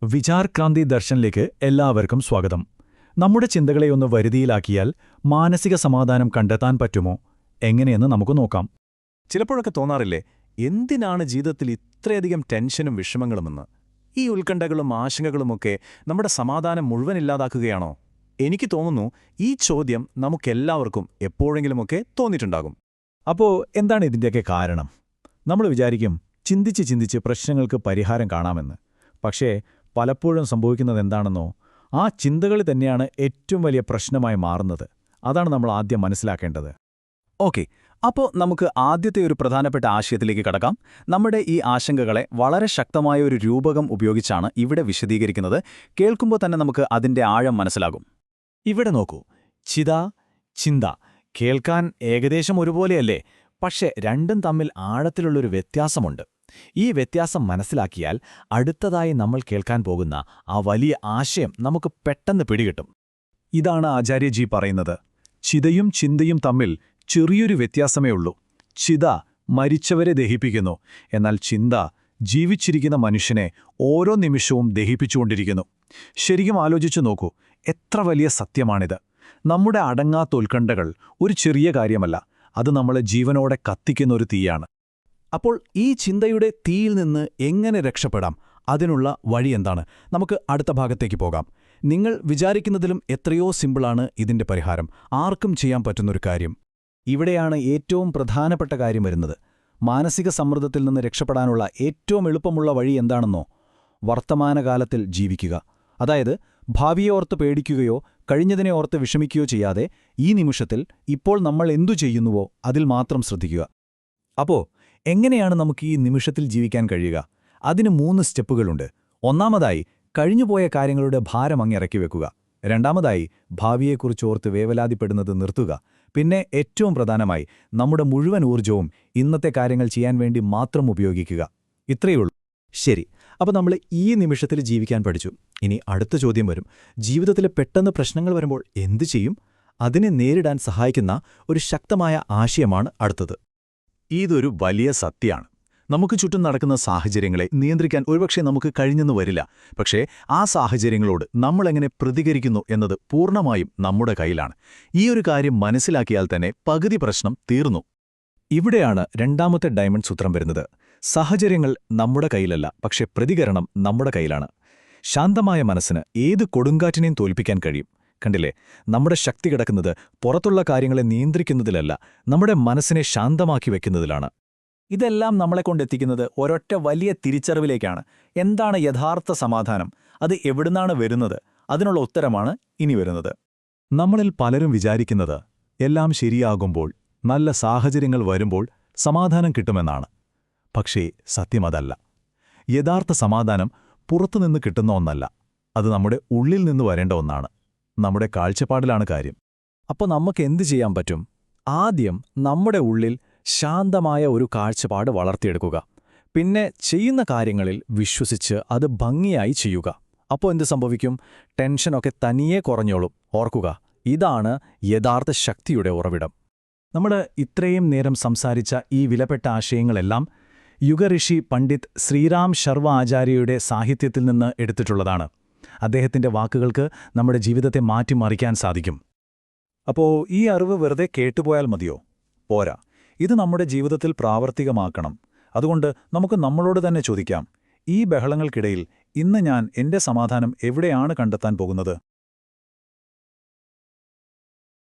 വിചാർക്രാന്തി ദർശനിലേക്ക് എല്ലാവർക്കും സ്വാഗതം. നമ്മുടെ ചിന്തകളെയൊന്ന് വരുതിയിലാക്കിയാൽ മാനസിക സമാധാനം കണ്ടെത്താൻ പറ്റുമോ എങ്ങനെയെന്ന് നമുക്ക് നോക്കാം. ചിലപ്പോഴൊക്കെ തോന്നാറില്ലേ, എന്തിനാണ് ജീവിതത്തിൽ ഇത്രയധികം ടെൻഷനും വിഷമങ്ങളുമെന്ന്? ഈ ഉത്കണ്ഠകളും ആശങ്കകളുമൊക്കെ നമ്മുടെ സമാധാനം മുഴുവൻ ഇല്ലാതാക്കുകയാണോ? എനിക്ക് തോന്നുന്നു ഈ ചോദ്യം നമുക്കെല്ലാവർക്കും എപ്പോഴെങ്കിലുമൊക്കെ തോന്നിയിട്ടുണ്ടാകും. അപ്പോൾ എന്താണ് ഇതിൻ്റെയൊക്കെ കാരണം? നമ്മൾ വിചാരിക്കും ചിന്തിച്ച് പ്രശ്നങ്ങൾക്ക് പരിഹാരം കാണാമെന്ന്. പക്ഷേ പലപ്പോഴും സംഭവിക്കുന്നത് എന്താണെന്നോ, ആ ചിന്തകൾ തന്നെയാണ് ഏറ്റവും വലിയ പ്രശ്നമായി മാറുന്നത്. അതാണ് നമ്മൾ ആദ്യം മനസ്സിലാക്കേണ്ടത്. ഓക്കെ, അപ്പോൾ നമുക്ക് ആദ്യത്തെ ഒരു പ്രധാനപ്പെട്ട ആശയത്തിലേക്ക് കടക്കാം. നമ്മുടെ ഈ ആശങ്കകളെ വളരെ ശക്തമായ ഒരു രൂപകം ഉപയോഗിച്ചാണ് ഇവിടെ വിശദീകരിക്കുന്നത്. കേൾക്കുമ്പോൾ തന്നെ നമുക്ക് അതിൻ്റെ ആഴം മനസ്സിലാകും. ഇവിടെ നോക്കൂ, ചിന്ത കേൾക്കാൻ ഏകദേശം ഒരുപോലെയല്ലേ? പക്ഷേ രണ്ടും തമ്മിൽ ആഴത്തിലുള്ളൊരു വ്യത്യാസമുണ്ട്. ഈ വ്യത്യാസം മനസ്സിലാക്കിയാൽ അടുത്തതായി നമ്മൾ കേൾക്കാൻ പോകുന്ന ആ വലിയ ആശയം നമുക്ക് പെട്ടെന്ന് പിടികിട്ടും. ഇതാണ് ആചാര്യജി പറയുന്നത്. ചിതയും ചിന്തയും തമ്മിൽ ചെറിയൊരു വ്യത്യാസമേ ഉള്ളൂ. ചിത മരിച്ചവരെ ദഹിപ്പിക്കുന്നു, എന്നാൽ ചിന്ത ജീവിച്ചിരിക്കുന്ന മനുഷ്യനെ ഓരോ നിമിഷവും ദഹിപ്പിച്ചുകൊണ്ടിരിക്കുന്നു. ശരിക്കും ആലോചിച്ചു നോക്കൂ, എത്ര വലിയ സത്യമാണിത്. നമ്മുടെ അടങ്ങാത്ത ഉത്കണ്ഠകൾ ഒരു ചെറിയ കാര്യമല്ല, അത് നമ്മളെ ജീവനോടെ കത്തിക്കുന്ന ഒരു തീയാണ്. അപ്പോൾ ഈ ചിന്തയുടെ തീയിൽ നിന്ന് എങ്ങനെ രക്ഷപ്പെടാം? അതിനുള്ള വഴി എന്താണ്? നമുക്ക് അടുത്ത ഭാഗത്തേക്ക് പോകാം. നിങ്ങൾ വിചാരിക്കുന്നതിലും എത്രയോ സിമ്പിളാണ് ഇതിന്റെ പരിഹാരം. ആർക്കും ചെയ്യാൻ പറ്റുന്നൊരു കാര്യം. ഇവിടെയാണ് ഏറ്റവും പ്രധാനപ്പെട്ട കാര്യം വരുന്നത്. മാനസിക സമ്മർദ്ദത്തിൽ നിന്ന് രക്ഷപ്പെടാനുള്ള ഏറ്റവും എളുപ്പമുള്ള വഴി എന്താണെന്നോ? വർത്തമാനകാലത്തിൽ ജീവിക്കുക. അതായത് ഭാവിയെ ഓർത്ത് പേടിക്കുകയോ കഴിഞ്ഞതിനെ ഓർത്ത് വിഷമിക്കുകയോ ചെയ്യാതെ ഈ നിമിഷത്തിൽ ഇപ്പോൾ നമ്മൾ എന്തു ചെയ്യുന്നുവോ അതിൽ മാത്രം ശ്രദ്ധിക്കുക. അപ്പോൾ എങ്ങനെയാണ് നമുക്ക് ഈ നിമിഷത്തിൽ ജീവിക്കാൻ കഴിയുക? അതിന് 3 സ്റ്റെപ്പുകളുണ്ട്. ഒന്നാമതായി, കഴിഞ്ഞുപോയ കാര്യങ്ങളുടെ ഭാരം അങ്ങിറക്കി വെക്കുക. രണ്ടാമതായി, ഭാവിയെക്കുറിച്ചോർത്ത് വേവലാതിപ്പെടുന്നത് നിർത്തുക. പിന്നെ ഏറ്റവും പ്രധാനമായി, നമ്മുടെ മുഴുവൻ ഊർജ്ജവും ഇന്നത്തെ കാര്യങ്ങൾ ചെയ്യാൻ വേണ്ടി മാത്രം ഉപയോഗിക്കുക. ഇത്രയുള്ളൂ. ശരി, അപ്പോൾ നമ്മൾ ഈ നിമിഷത്തിൽ ജീവിക്കാൻ പഠിച്ചു. ഇനി അടുത്ത ചോദ്യം വരും. ജീവിതത്തിലെ പെട്ടെന്ന് പ്രശ്നങ്ങൾ വരുമ്പോൾ എന്തു ചെയ്യും? അതിനെ നേരിടാൻ സഹായിക്കുന്ന ഒരു ശക്തമായ ആശയമാണ് അടുത്തത്. ഇതൊരു വലിയ സത്യമാണ്. നമുക്ക് ചുറ്റും നടക്കുന്ന സാഹചര്യങ്ങളെ നിയന്ത്രിക്കാൻ ഒരുപക്ഷെ നമുക്ക് കഴിഞ്ഞെന്ന് വരില്ല. പക്ഷേ ആ സാഹചര്യങ്ങളോട് നമ്മളെങ്ങനെ പ്രതികരിക്കുന്നു എന്നത് പൂർണ്ണമായും നമ്മുടെ കയ്യിലാണ്. ഈ ഒരു കാര്യം മനസ്സിലാക്കിയാൽ തന്നെ പകുതി പ്രശ്നം തീർന്നു. ഇവിടെയാണ് രണ്ടാമത്തെ ഡയമണ്ട് സൂത്രം വരുന്നത്. സാഹചര്യങ്ങൾ നമ്മുടെ കയ്യിലല്ല, പക്ഷേ പ്രതികരണം നമ്മുടെ കയ്യിലാണ്. ശാന്തമായ മനസ്സിന് ഏത് കൊടുങ്കാറ്റിനെയും തോൽപ്പിക്കാൻ കഴിയും. കണ്ടില്ലേ, നമ്മുടെ ശക്തി കിടക്കുന്നത് പുറത്തുള്ള കാര്യങ്ങളെ നിയന്ത്രിക്കുന്നതിലല്ല, നമ്മുടെ മനസ്സിനെ ശാന്തമാക്കി വെക്കുന്നതിലാണ്. ഇതെല്ലാം നമ്മളെക്കൊണ്ടെത്തിക്കുന്നത് ഒരൊറ്റ വലിയ തിരിച്ചറിവിലേക്കാണ്. എന്താണ് യഥാർത്ഥ സമാധാനം? അത് എവിടുന്നാണ് വരുന്നത്? അതിനുള്ള ഉത്തരമാണ് ഇനി വരുന്നത്. നമ്മളിൽ പലരും വിചാരിക്കുന്നത് എല്ലാം ശരിയാകുമ്പോൾ, നല്ല സാഹചര്യങ്ങൾ വരുമ്പോൾ സമാധാനം കിട്ടുമെന്നാണ്. പക്ഷേ സത്യമതല്ല. യഥാർത്ഥ സമാധാനം പുറത്തുനിന്ന് കിട്ടുന്ന ഒന്നല്ല, അത് നമ്മുടെ ഉള്ളിൽ നിന്ന് വരേണ്ട ഒന്നാണ്. നമ്മുടെ കാഴ്ചപ്പാടിലാണ് കാര്യം. അപ്പോൾ നമുക്ക് എന്തു ചെയ്യാൻ പറ്റും? ആദ്യം നമ്മുടെ ഉള്ളിൽ ശാന്തമായ ഒരു കാഴ്ചപ്പാട് വളർത്തിയെടുക്കുക. പിന്നെ ചെയ്യുന്ന കാര്യങ്ങളിൽ വിശ്വസിച്ച് അത് ഭംഗിയായി ചെയ്യുക. അപ്പോൾ എന്ത് സംഭവിക്കും? ടെൻഷനൊക്കെ തനിയെ കുറഞ്ഞോളും. ഓർക്കുക, ഇതാണ് യഥാർത്ഥ ശക്തിയുടെ ഉറവിടം. നമ്മൾ ഇത്രയും നേരം സംസാരിച്ച ഈ വിലപ്പെട്ട ആശയങ്ങളെല്ലാം യുഗഋഷി പണ്ഡിറ്റ് ശ്രീറാം ശർവ ആചാര്യയുടെ സാഹിത്യത്തിൽ നിന്ന് എടുത്തിട്ടുള്ളതാണ്. അദ്ദേഹത്തിന്റെ വാക്കുകൾക്ക് നമ്മുടെ ജീവിതത്തെ മാറ്റിമറിക്കാൻ സാധിക്കും. അപ്പോൾ ഈ അറിവ് വെറുതെ കേട്ടുപോയാൽ മതിയോ? പോരാ, ഇത് നമ്മുടെ ജീവിതത്തിൽ പ്രാവർത്തികമാക്കണം. അതുകൊണ്ട് നമുക്ക് നമ്മളോട് തന്നെ ചോദിക്കാം, ഈ ബഹളങ്ങൾക്കിടയിൽ ഇന്ന് ഞാൻ എന്റെ സമാധാനം എവിടെയാണ് കണ്ടെത്താൻ പോകുന്നത്?